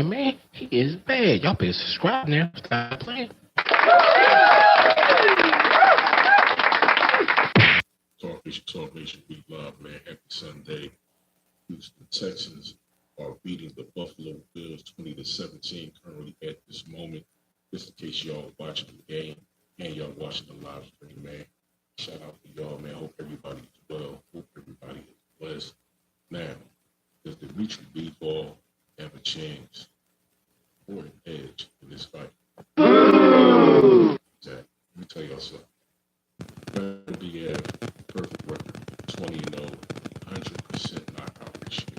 man, he is bad. Y'all better subscribe now. Stop playing. Talk Nation, we live, man. Happy Sunday. Houston Texans are beating the Buffalo Bills 20-17 currently at this moment. Just in case y'all watching the game and y'all watching the live stream, man. Shout out to y'all, man. Hope everybody is well. Hope everybody is blessed. Now, does dmitrybivol have a chance or an edge in this fight? Exactly. Let me tell y'all something. BIVOL, perfect record, 20-0, 100% knockout ratio.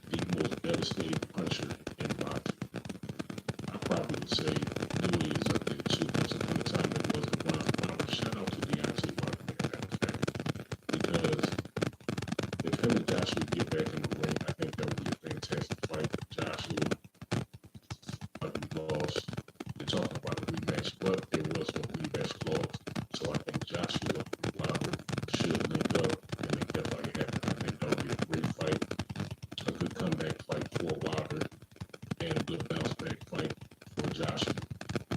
The most devastating puncher in boxing. I probably would say New is up there too. Once upon a time it wasn't Ron. Shout out to dmitrybivol, matter of fact. Because if him and Joshua get back in the ring, I think that would be a fantastic fight. Joshua lost. They're talking about a rematch, but there was no rematch clause. So I think Joshua and Robert should link up and make that fight happen. I think that would be a great fight, a good comeback fight for Robert, and a good bounce back fight for Joshua.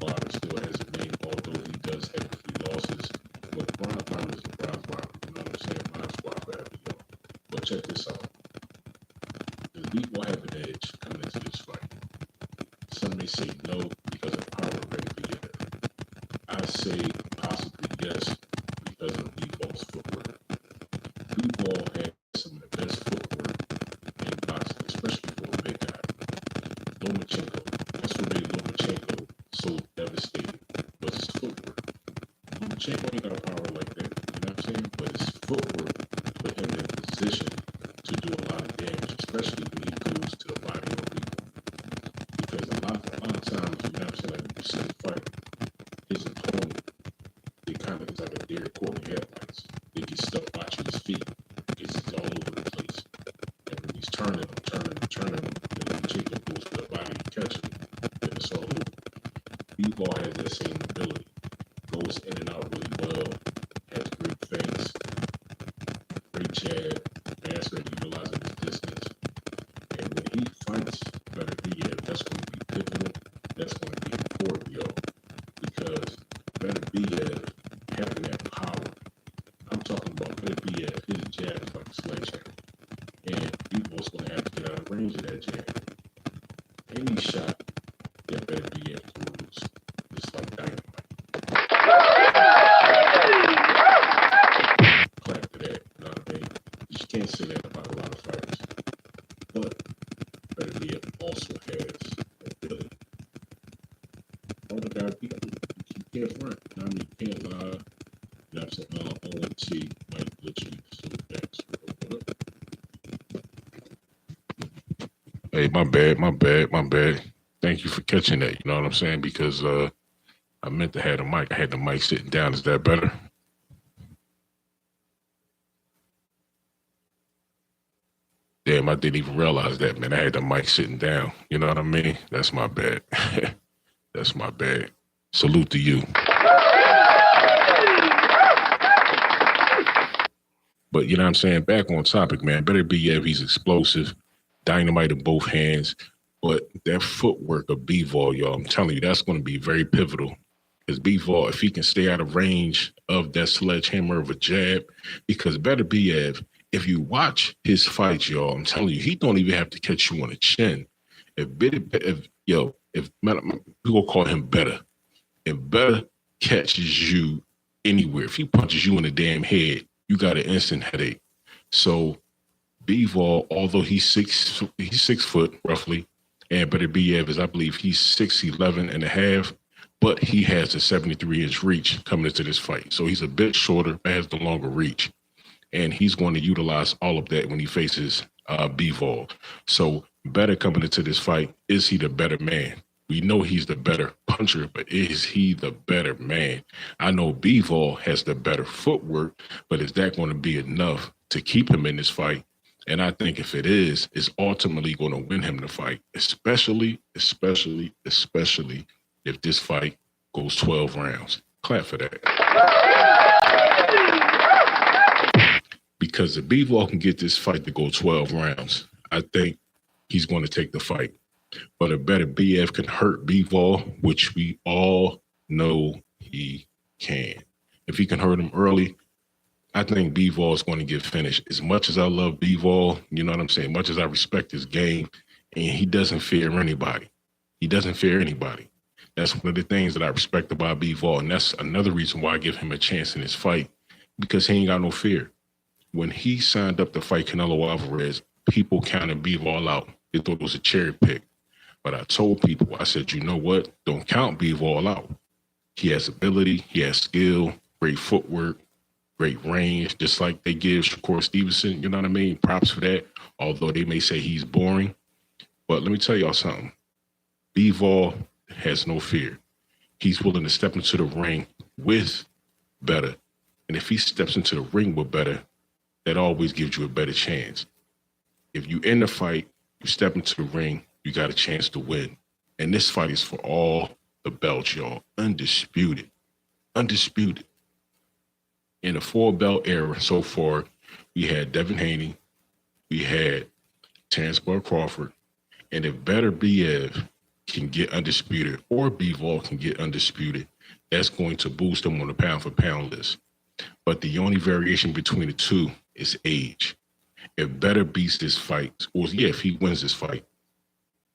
Robert still has a name, although he does have a few losses. But Brown is a Brown Robert. You know what I'm saying? My squad forever, yo. But check this out. Does BIVOL have an edge coming into this fight? Some may say no because of power of BIVOL. I say possibly yes because of BIVOL's footwork. BIVOL has some of the best footwork in boxing, especially for a big guy. Lomachenko. That's what made Lomachenko so devastating, was his footwork. Lomachenko ain't got power like that, you know what I'm saying? But his footwork put him in a position to do a lot of damage, especially when he goes to the body of people. Because a lot of times, you know what I'm saying, like you see him fight, his opponent, they kind of, it's like a Derek Courtney headlights. They get stuck watching his feet because he's all over the place. And when he's turning them, and then Jacob goes for the body to catch him, then it's all over. BIVOL has that same ability. Goes in and out really well, has great feints, great jab, master at utilizing his distance. And when he fights BETERBIEV, that's going to be pivotal. That's going to be important, yo. Because BETERBIEV having that power, I'm talking about BETERBIEV, his jab is like a sledgehammer. And BIVOL's going to have to get out of range of that jab. Any shot that BETERBIEV throws is like dynamite. Clap to that, you know what I mean? You just can't say that about a lot of fighters. But BETERBIEV also has ability. All the guys, you can't front. You know what I mean? You can't lie. You know what I'm saying? ONT might literally salute that. Hey, my bad. Thank you for catching that. You know what I'm saying? Because I meant to have the mic. I had the mic sitting down. Is that better? Damn, I didn't even realize that, man. I had the mic sitting down. You know what I mean? That's my bad. That's my bad. Salute to you. But you know what I'm saying? Back on topic, man. BETERBIEV, he's explosive, dynamite in both hands. But that footwork of BIVOL, y'all, I'm telling you, that's going to be very pivotal. Because BIVOL, if he can stay out of range of that sledgehammer of a jab, because BETERBIEV, if you watch his fights, y'all, I'm telling you, he don't even have to catch you on the chin. If we'll call him Better, if Better catches you anywhere, if he punches you in the damn head, you got an instant headache. So BIVOL, although he's 6 foot roughly, and BETERBIEV is, I believe, he's 6'11" and a half, but he has a 73-inch reach coming into this fight. So he's a bit shorter, has the longer reach, and he's going to utilize all of that when he faces BIVOL. So Better coming into this fight, is he the better man? We know he's the better puncher, but is he the better man? I know BIVOL has the better footwork, but is that going to be enough to keep him in this fight? And I think if it is, it's ultimately going to win him the fight, especially if this fight goes 12 rounds. Clap for that. Because if BIVOL can get this fight to go 12 rounds, I think he's going to take the fight. But a better BF can hurt BIVOL, which we all know he can. If he can hurt him early, I think BIVOL is going to get finished. As much as I love BIVOL, you know what I'm saying, much as I respect his game, and he doesn't fear anybody. He doesn't fear anybody. That's one of the things that I respect about BIVOL, and that's another reason why I give him a chance in this fight, because he ain't got no fear. When he signed up to fight Canelo Alvarez, people counted BIVOL out. They thought it was a cherry pick. But I told people, I said, you know what? Don't count BIVOL out. He has ability, he has skill, great footwork, great range, just like they give Shakur Stevenson, you know what I mean? Props for that, although they may say he's boring. But let me tell y'all something. BIVOL has no fear. He's willing to step into the ring with better. And if he steps into the ring with better, that always gives you a better chance. If you end the fight, you step into the ring, you got a chance to win. And this fight is for all the belts, y'all. Undisputed. Undisputed. In the 4-belt era so far, we had Devin Haney, we had Terrence Bud Crawford, and if BETERBIEV can get undisputed or BIVOL can get undisputed, that's going to boost them on the pound-for-pound list. But the only variation between the two is age. If Better beats this fight, or if he wins this fight,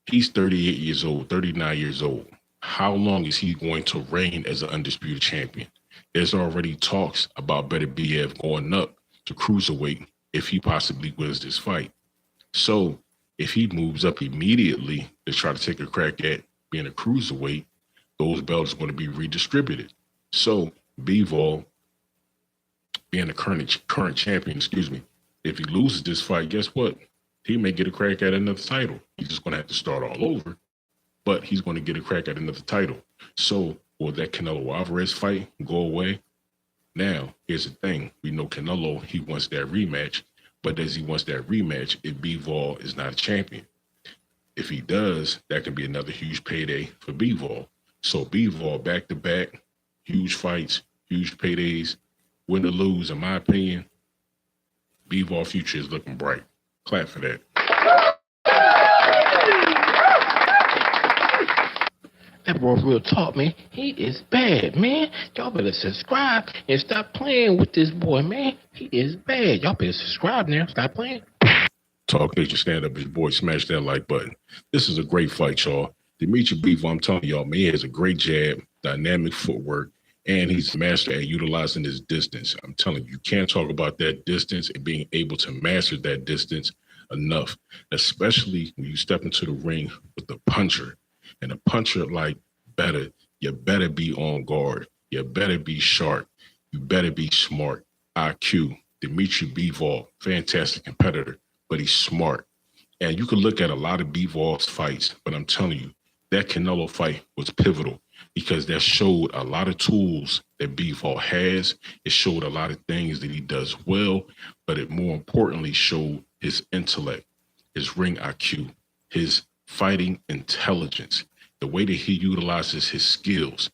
he's 38 years old, 39 years old. How long is he going to reign as an undisputed champion? There's already talks about BETERBIEV going up to cruiserweight if he possibly wins this fight. So if he moves up immediately to try to take a crack at being a cruiserweight, those belts are going to be redistributed. So BIVOL, being the current champion, if he loses this fight, guess what? He may get a crack at another title. He's just going to have to start all over, but he's going to get a crack at another title. So will that Canelo Alvarez fight go away? Now, here's the thing. We know Canelo, he wants that rematch, but as he wants that rematch, if BIVOL is not a champion. If he does, that could be another huge payday for BIVOL. So BIVOL back-to-back, huge fights, huge paydays, win or lose, in my opinion, BIVOL future is looking bright. Clap for that. That boy real talk, man. He is bad, man. Y'all better subscribe and stop playing with this boy, man. He is bad. Y'all better subscribe now. Stop playing. Talk Nation, stand up, his boy. Smash that like button. This is a great fight, y'all. dmitrybivol, I'm telling y'all, man, he has a great jab, dynamic footwork, and he's a master at utilizing his distance. I'm telling you, you can't talk about that distance and being able to master that distance enough, especially when you step into the ring with a puncher. And a puncher like Better, you better be on guard. You better be sharp. You better be smart. IQ, dmitrybivol, fantastic competitor, but he's smart. And you can look at a lot of BIVOL's fights, but I'm telling you, that Canelo fight was pivotal because that showed a lot of tools that BIVOL has. It showed a lot of things that he does well, but it more importantly showed his intellect, his ring IQ, his fighting intelligence, the way that he utilizes his skills.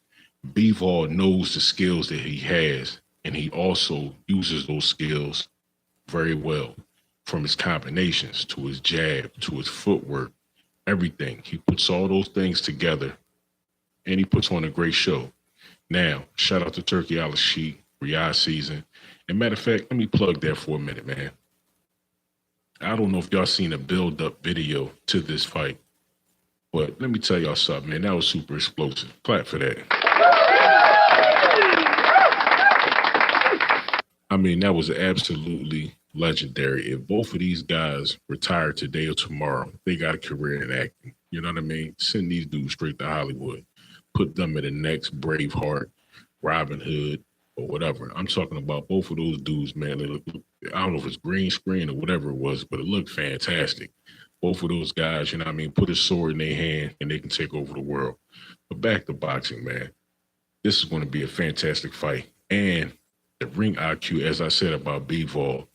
BIVOL knows the skills that he has, and he also uses those skills very well, from his combinations to his jab to his footwork, everything. He puts all those things together, and he puts on a great show. Now, shout out to Turkey Al-Sheikh, Riyadh season. And matter of fact, let me plug that for a minute, man. I don't know if y'all seen a build-up video to this fight, but let me tell y'all something, man. That was super explosive. Clap for that. I mean, that was absolutely legendary. If both of these guys retire today or tomorrow, they got a career in acting. You know what I mean? Send these dudes straight to Hollywood. Put them in the next Braveheart, Robin Hood, or whatever. I'm talking about both of those dudes, man. They look, I don't know if it's green screen or whatever it was, but it looked fantastic. Both of those guys, you know what I mean, put a sword in their hand and they can take over the world. But back to boxing, man. This is going to be a fantastic fight. And the ring IQ, as I said about BIVOL,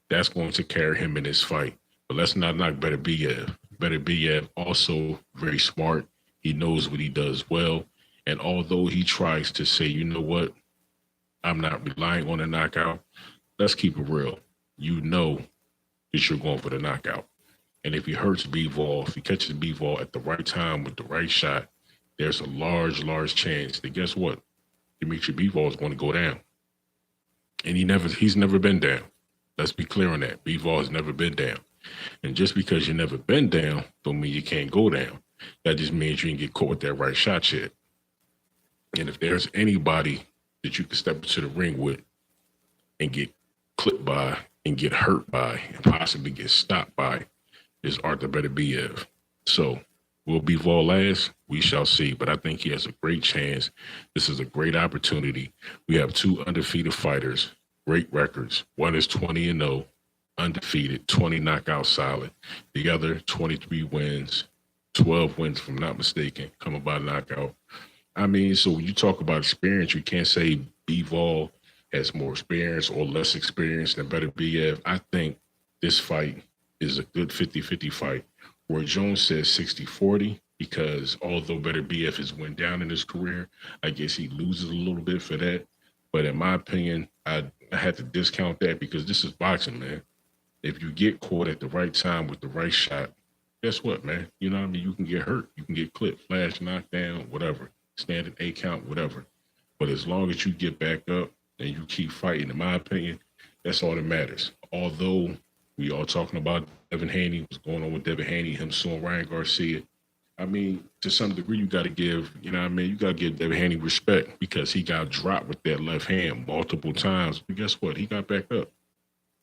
that's going to carry him in this fight. But let's not knock BETERBIEV. BETERBIEV also very smart. He knows what he does well. And although he tries to say, you know what, I'm not relying on a knockout, let's keep it real. You know that you're going for the knockout. And if he hurts BIVOL, if he catches BIVOL at the right time with the right shot, there's a large chance that guess what? BIVOL is going to go down. And he's never been down. Let's be clear on that. BIVOL has never been down. And just because you've never been down, don't mean you can't go down. That just means you didn't get caught with that right shot yet. And if there's anybody that you can step into the ring with and get clipped by and get hurt by and possibly get stopped by, is BETERBIEV. So will BIVOL last? We shall see. But I think he has a great chance. This is a great opportunity. We have 2 undefeated fighters, great records. One is 20-0, undefeated, 20 knockout solid. The other 23 wins, 12 wins, if I'm not mistaken, coming by knockout. I mean, so when you talk about experience, you can't say BIVOL has more experience or less experience than BETERBIEV. I think this fight is a good 50-50 fight. Roy Jones says 60-40 because although BETERBIEV has went down in his career, I guess he loses a little bit for that. But in my opinion, I had to discount that because this is boxing, man. If you get caught at the right time with the right shot, guess what, man? You know what I mean? You can get hurt. You can get clipped, flash, knocked down, whatever. Standing 8 count, whatever. But as long as you get back up and you keep fighting, in my opinion, that's all that matters. Although we all talking about Devin Haney, what's going on with Devin Haney, him suing Ryan Garcia. I mean, to some degree, you got to give, you know what I mean? You got to give Devin Haney respect because he got dropped with that left hand multiple times. But guess what? He got back up.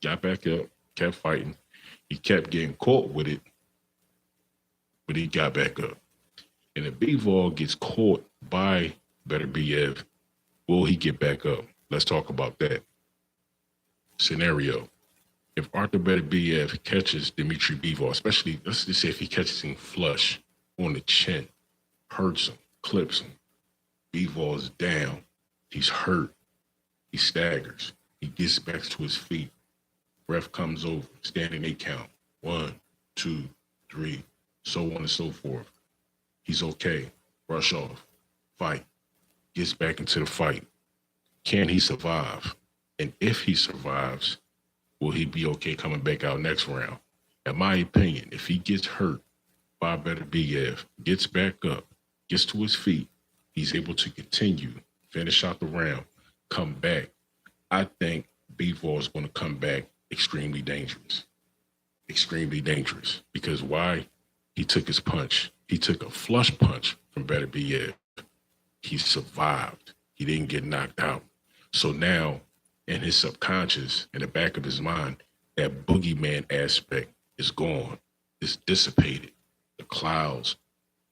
Kept fighting. He kept getting caught with it, but he got back up. And if BIVOL gets caught by BETERBIEV, will he get back up? Let's talk about that scenario. If BETERBIEV catches dmitrybivol, especially, let's just say if he catches him flush on the chin, hurts him, clips him, BIVOL is down, he's hurt, he staggers, he gets back to his feet, ref comes over, standing 8 count, 1, 2, 3, so on and so forth. He's okay, brush off, fight, gets back into the fight. Can he survive? And if he survives, will he be okay coming back out next round? In my opinion, if he gets hurt by BETERBIEV, gets back up, gets to his feet, he's able to continue, finish out the round, come back. I think BIVOL is going to come back extremely dangerous. Extremely dangerous. Because why? He took his punch. He took a flush punch from BETERBIEV. He survived. He didn't get knocked out. So now, in his subconscious, in the back of his mind, that boogeyman aspect is gone. It's dissipated. The clouds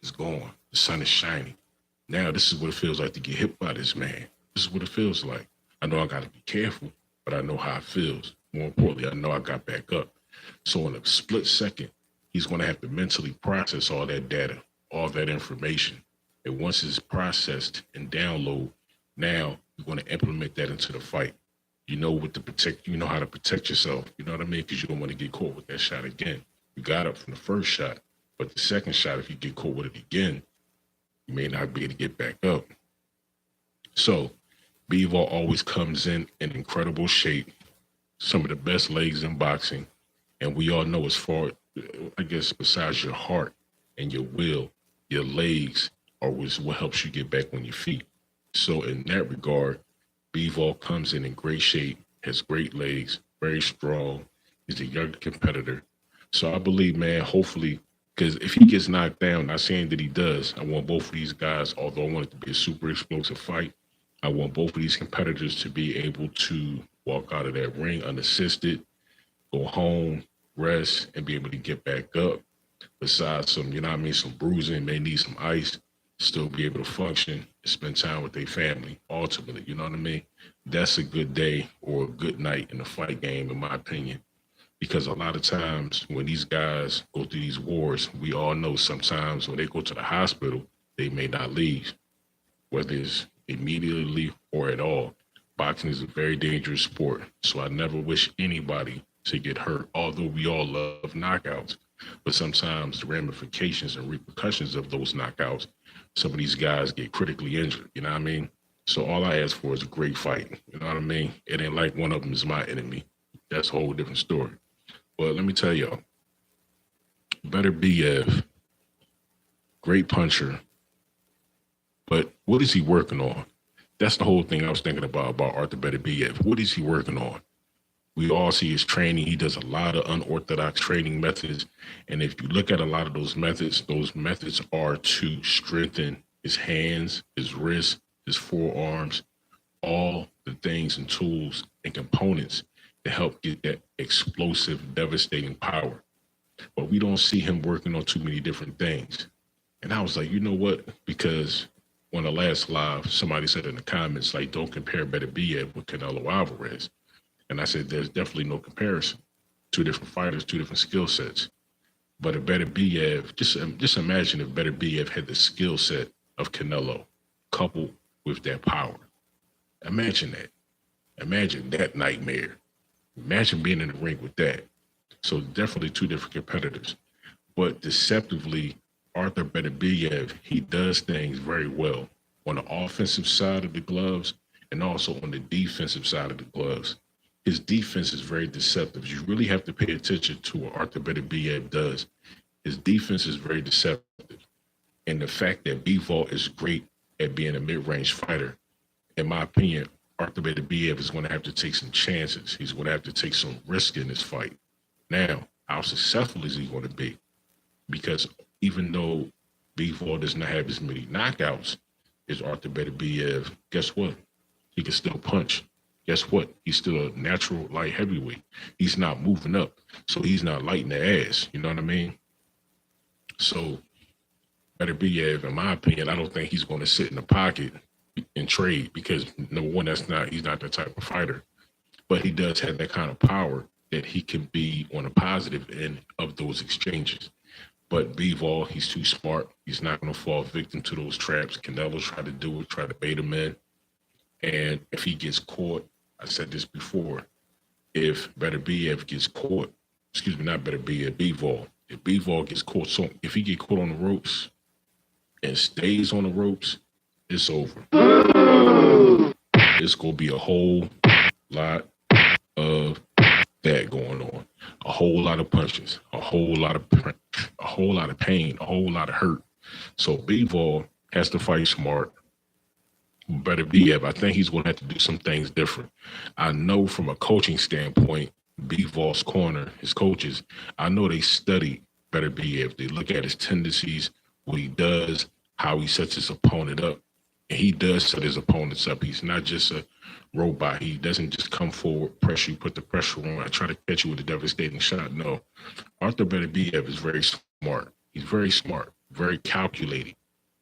is gone. The sun is shining. Now this is what it feels like to get hit by this man. This is what it feels like. I know I got to be careful, but I know how it feels. More importantly, I know I got back up. So in a split second, he's going to have to mentally process all that data, all that information. And once it's processed and download, now you're going to implement that into the fight. You know what to protect, you know how to protect yourself. You know what I mean? Because you don't want to get caught with that shot again. You got up from the first shot, but the second shot, if you get caught with it again, you may not be able to get back up. So BIVOL always comes in incredible shape, some of the best legs in boxing. And we all know as far, I guess, besides your heart and your will, your legs are what helps you get back on your feet. So in that regard, BIVOL comes in great shape, has great legs, very strong. He's a young competitor. So I believe, man, hopefully, because if he gets knocked down, not saying that he does, I want both of these guys, although I want it to be a super explosive fight, I want both of these competitors to be able to walk out of that ring unassisted, go home, rest, and be able to get back up. Besides some, you know what I mean, some bruising, may need some ice, still be able to function and spend time with their family, ultimately, you know what I mean? That's a good day or a good night in the fight game, in my opinion. Because a lot of times when these guys go through these wars, we all know sometimes when they go to the hospital, they may not leave, whether it's immediately or at all. Boxing is a very dangerous sport, so I never wish anybody to get hurt, although we all love knockouts. But sometimes the ramifications and repercussions of those knockouts, some of these guys get critically injured, you know what I mean? So all I ask for is a great fight, you know what I mean? It ain't like one of them is my enemy. That's a whole different story. But let me tell y'all, BETERBIEV, great puncher, but what is he working on? That's the whole thing I was thinking about Arthur BETERBIEV. What is he working on? We all see his training. He does a lot of unorthodox training methods. And if you look at a lot of those methods are to strengthen his hands, his wrists, his forearms, all the things and tools and components to help get that explosive, devastating power. But we don't see him working on too many different things. And I was like, you know what? Because on the last live, somebody said in the comments, like, don't compare BETERBIEV with Canelo Alvarez. And I said, there's definitely no comparison. Two different fighters, two different skill sets. But a BETERBIEV, just imagine if BETERBIEV had the skill set of Canelo coupled with that power. Imagine that. Imagine that nightmare. Imagine being in the ring with that. So definitely two different competitors. But deceptively, Arthur BETERBIEV, he does things very well on the offensive side of the gloves and also on the defensive side of the gloves. His defense is very deceptive. You really have to pay attention to what Arthur BETERBIEV does. His defense is very deceptive. And the fact that BIVOL is great at being a mid-range fighter, in my opinion, Arthur BETERBIEV is going to have to take some chances. He's going to have to take some risk in this fight. Now, how successful is he going to be? Because even though BIVOL does not have as many knockouts as Arthur BETERBIEV, guess what? He can still punch. Guess what? He's still a natural light heavyweight. He's not moving up, so he's not lighting the ass. You know what I mean? So BETERBIEV, in my opinion, I don't think he's going to sit in the pocket and trade because, number one, he's not that type of fighter. But he does have that kind of power that he can be on a positive end of those exchanges. But BIVOL, he's too smart. He's not going to fall victim to those traps. Canelo's try to do it, try to bait him in. And if he gets caught, I said this before, if BETERBIEV gets caught, not BETERBIEV, BIVOL. If BIVOL gets caught, so if he get caught on the ropes and stays on the ropes, it's over. It's going to be a whole lot of that going on. A whole lot of punches, a whole lot of pain, a whole lot of hurt. So BIVOL has to fight smart. BETERBIEV, I think he's going to have to do some things different. I know from a coaching standpoint, BIVOL's corner, his coaches, I know they study BETERBIEV. They look at his tendencies, what he does, how he sets his opponent up. And he does set his opponents up. He's not just a robot. He doesn't just come forward, pressure you, put the pressure on, I try to catch you with a devastating shot. No. Arthur BETERBIEV is very smart. He's very smart, very calculating,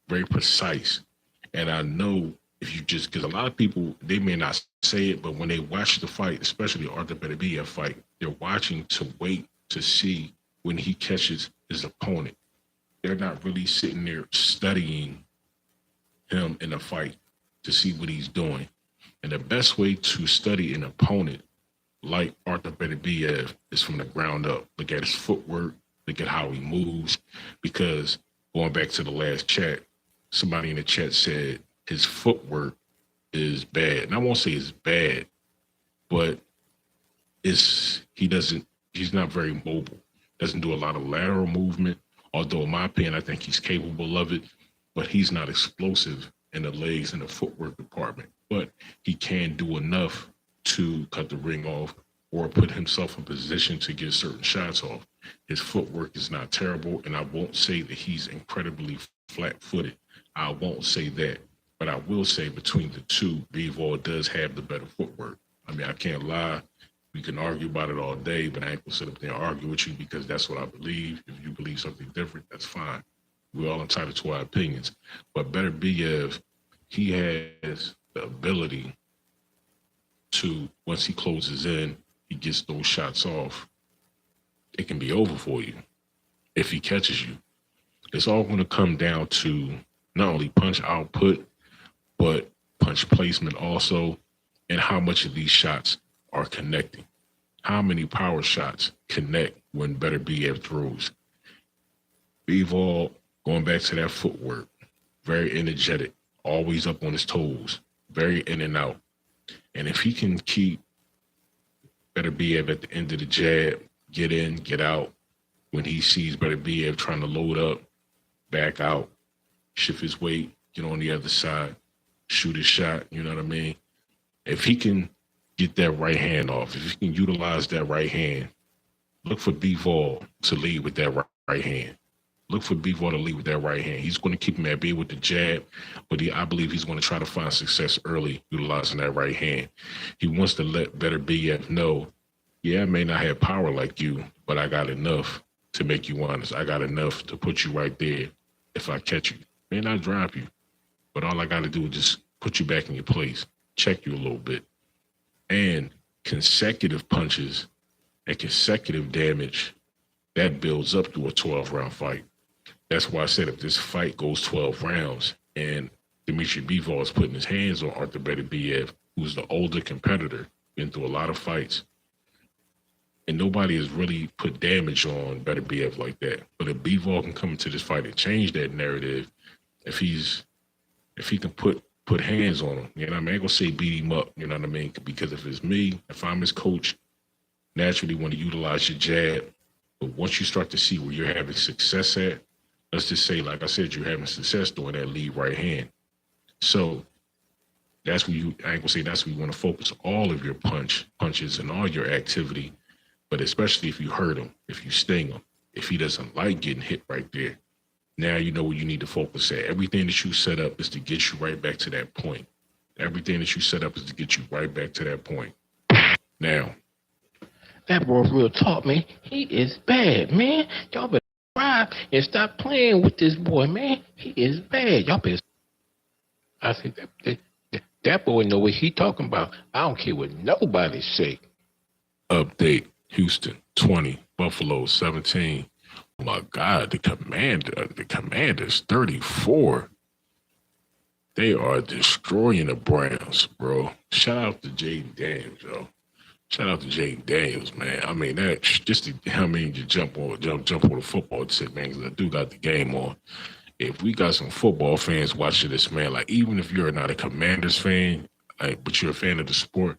very precise. And I know if you just, because a lot of people, they may not say it, but when they watch the fight, especially the Arthur BETERBIEV fight, they're watching to wait to see when he catches his opponent. They're not really sitting there studying him in a fight to see what he's doing. And the best way to study an opponent like Arthur BETERBIEV is from the ground up. Look at his footwork, look at how he moves, because going back to the last chat, somebody in the chat said his footwork is bad. And I won't say it's bad, but he's not very mobile. Doesn't do a lot of lateral movement, although in my opinion, I think he's capable of it, but he's not explosive in the legs and the footwork department. But he can do enough to cut the ring off or put himself in position to get certain shots off. His footwork is not terrible, and I won't say that he's incredibly flat-footed. I won't say that. But I will say between the two, BIVOL does have the better footwork. I mean, I can't lie. We can argue about it all day, but I ain't gonna sit up there and argue with you because that's what I believe. If you believe something different, that's fine. We're all entitled to our opinions. But BETERBIEV, he has the ability to, once he closes in, he gets those shots off, it can be over for you if he catches you. It's all going to come down to not only punch output, but punch placement also, and how much of these shots are connecting. How many power shots connect when BETERBIEV throws? BIVOL, going back to that footwork, very energetic, always up on his toes, very in and out. And if he can keep BETERBIEV at the end of the jab, get in, get out, when he sees BETERBIEV trying to load up, back out, shift his weight, get on the other side, shoot his shot, you know what I mean? If he can get that right hand off, if he can utilize that right hand, look for BIVOL to lead with that right hand. Look for BIVOL to lead with that right hand. He's going to keep him at bay with the jab, but I believe he's going to try to find success early utilizing that right hand. He wants to let BETERBIEV know, yeah, I may not have power like you, but I got enough to make you honest. I got enough to put you right there if I catch you. May not drop you, but all I got to do is just put you back in your place, check you a little bit. And consecutive punches and consecutive damage, that builds up to a 12-round fight. That's why I said if this fight goes 12 rounds and dmitrybivol is putting his hands on Artur BETERBIEV, who's the older competitor, been through a lot of fights, and nobody has really put damage on BETERBIEV like that. But if BIVOL can come into this fight and change that narrative, if he can put hands on him, you know what I mean? I ain't gonna say beat him up, you know what I mean? Because if it's me, if I'm his coach, naturally want to utilize your jab. But once you start to see where you're having success at, let's just say, like I said, you're having success doing that lead right hand. So that's where I ain't gonna say that's where you want to focus all of your punches and all your activity, but especially if you hurt him, if you sting him, if he doesn't like getting hit right there. Now you know where you need to focus at. Everything that you set up is to get you right back to that point. Everything that you set up is to get you right back to that point. Now, that boy's real talk, man. He is bad, man. Y'all better subscribe and stop playing with this boy, man. He is bad. Y'all better. I think that boy know what he talking about. I don't care what nobody say. Update: Houston 20, Buffalo 17. Oh my God, the Commanders 34. They are destroying the Browns, bro. Shout out to Jaden Daniels, yo. Shout out to Jaden Daniels, man. I mean, that just to, you jump on the football and say, man, 'cause I do got the game on. If we got some football fans watching this, man, like even if you're not a Commanders fan, but you're a fan of the sport,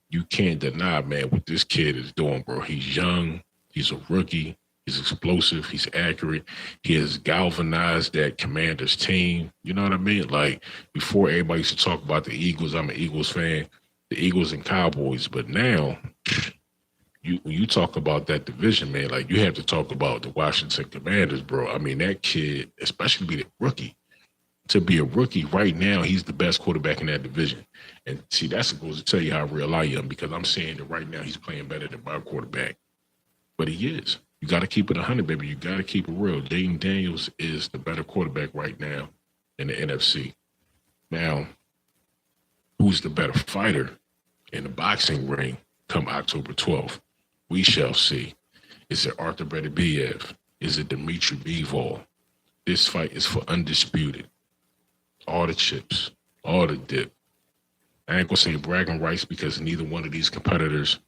you can't deny, man, what this kid is doing, bro. He's young. He's a rookie. He's explosive. He's accurate. He has galvanized that Commanders team. You know what I mean? Like before, everybody used to talk about the Eagles. I'm an Eagles fan. The Eagles and Cowboys. But now, when you talk about that division, man, like you have to talk about the Washington Commanders, bro. I mean, that kid, especially be the rookie, to be a rookie right now, he's the best quarterback in that division. And see, that's goes to tell you how real I am, because I'm saying that right now he's playing better than my quarterback. But he is. You got to keep it 100, baby. You got to keep it real. Jaden Daniels is the better quarterback right now in the NFC. Now, who's the better fighter in the boxing ring come October 12th? We shall see. Is it Artur BETERBIEV? Is it dmitrybivol? This fight is for undisputed. All the chips, all the dip. I ain't gonna say bragging rights because neither one of these competitors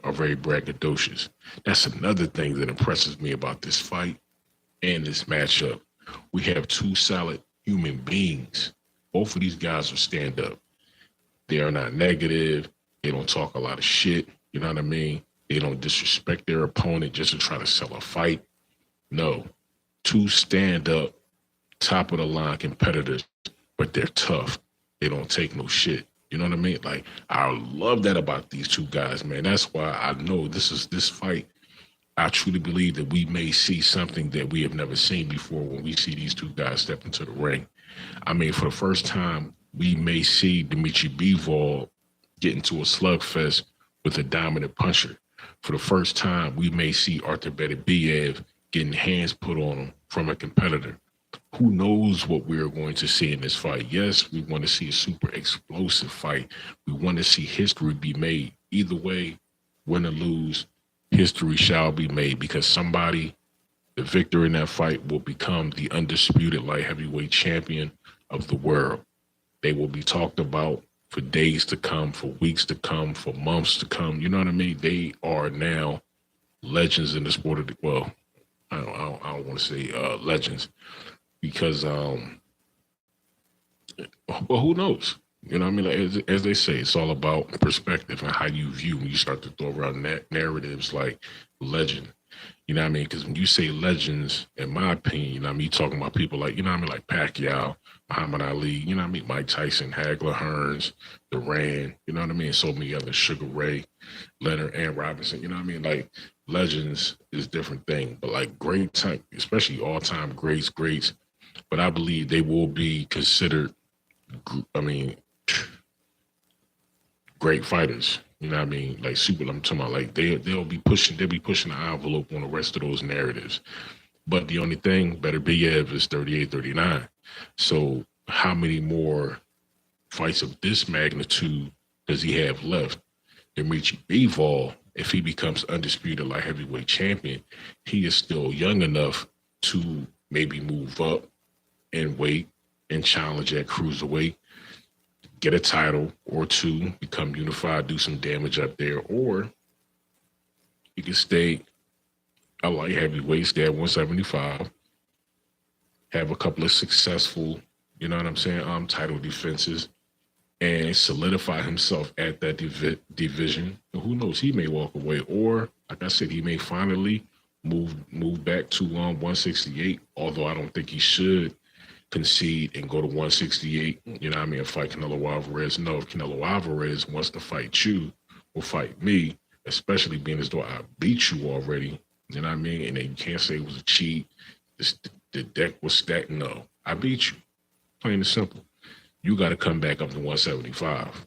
are very braggadocious. That's another thing that impresses me about this fight and this matchup. We have two solid human beings. Both of these guys are stand up. They are not negative. They don't talk a lot of shit. You know what I mean? They don't disrespect their opponent just to try to sell a fight. No. Two stand up, top of the line competitors, but they're tough. They don't take no shit. You know what I mean? Like, I love that about these two guys, man. That's why I know this fight. I truly believe that we may see something that we have never seen before when we see these two guys step into the ring. I mean, for the first time, we may see dmitrybivol get into a slugfest with a dominant puncher. For the first time, we may see Artur BETERBIEV getting hands put on him from a competitor. Who knows what we're going to see in this fight? Yes, we want to see a super explosive fight. We want to see history be made. Either way, win or lose, history shall be made, because somebody, the victor in that fight, will become the undisputed light heavyweight champion of the world. They will be talked about for days to come, for weeks to come, for months to come. You know what I mean? They are now legends in the sport of well, I don't want to say legends, because well, who knows? You know what I mean? Like, as they say, it's all about perspective and how you view when you start to throw around narratives like legend. You know what I mean? Because when you say legends, in my opinion, you know what I mean, you're talking about people like, you know what I mean, like Pacquiao, Muhammad Ali, you know what I mean, Mike Tyson, Hagler, Hearns, Duran, you know what I mean, so many others, Sugar Ray, Leonard, and Robinson, you know what I mean? Like, legends is a different thing, but like great time, especially all-time greats, but I believe they will be considered, I mean, great fighters. You know what I mean? Like super, I'm talking about like they'll be pushing the envelope on the rest of those narratives. But the only thing, BETERBIEV is 38, 39. So how many more fights of this magnitude does he have left? dmitrybivol, if he becomes undisputed light heavyweight champion, he is still young enough to maybe move up and weight and challenge at cruiserweight, get a title or two, become unified, do some damage up there, or he can stay a light heavyweight, stay at 175, have a couple of successful, you know what I'm saying, title defenses, and solidify himself at that division. And who knows, he may walk away, or like I said, he may finally move back to 168, although I don't think he should concede and go to 168, you know what I mean, and fight Canelo Alvarez. No, if Canelo Alvarez wants to fight you or fight me, especially being as though I beat you already, you know what I mean, and then you can't say it was a cheat, the deck was stacked. No, I beat you, plain and simple. You got to come back up to 175,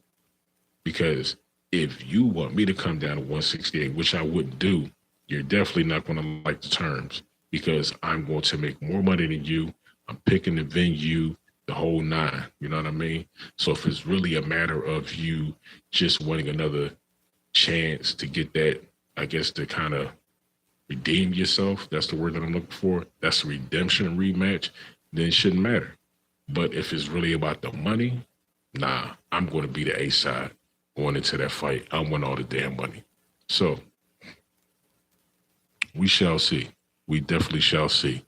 because if you want me to come down to 168, which I wouldn't do, you're definitely not going to like the terms, because I'm going to make more money than you. I'm picking the venue, the whole nine, you know what I mean? So if it's really a matter of you just wanting another chance to get that, I guess, to kind of redeem yourself, that's the word that I'm looking for, that's a redemption rematch, then it shouldn't matter. But if it's really about the money, nah, I'm going to be the A side going into that fight. I want all the damn money. So we shall see. We definitely shall see.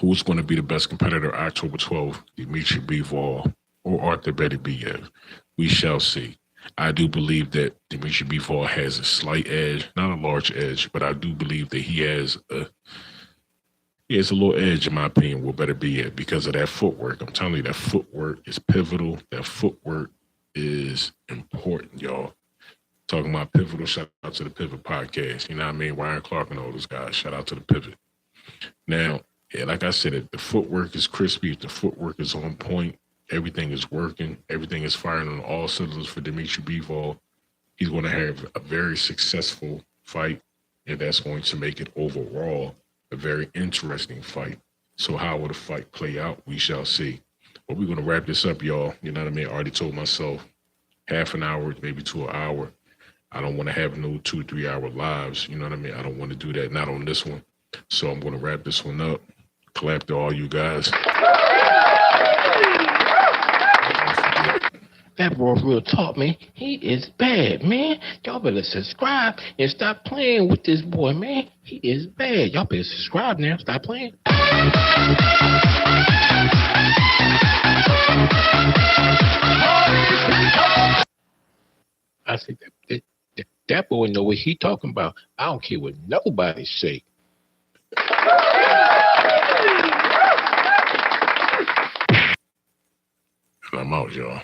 Who's going to be the best competitor October 12th, dmitrybivol or Arthur BETERBIEV? We shall see. I do believe that dmitrybivol has a slight edge, not a large edge, but I do believe that he has a little edge, in my opinion, with BETERBIEV because of that footwork. I'm telling you, that footwork is pivotal. That footwork is important, y'all. Talking about pivotal, shout out to the Pivot podcast. You know what I mean? Ryan Clark and all those guys. Shout out to the Pivot. Now, yeah, like I said, if the footwork is crispy, if the footwork is on point, everything is working, everything is firing on all cylinders for dmitrybivol, he's going to have a very successful fight, and that's going to make it overall a very interesting fight. So how will the fight play out? We shall see. But we're going to wrap this up, y'all. You know what I mean? I already told myself half an hour, maybe to an hour. I don't want to have no 2 or 3 hour lives. You know what I mean? I don't want to do that. Not on this one. So I'm going to wrap this one up. Clap to all you guys. That boy Real Talk, man, he is bad, man. Y'all better subscribe and stop playing with this boy, man. He is bad. Y'all better subscribe now. Stop playing. I think that boy know what he talking about. I don't care what nobody say. I'm out, y'all.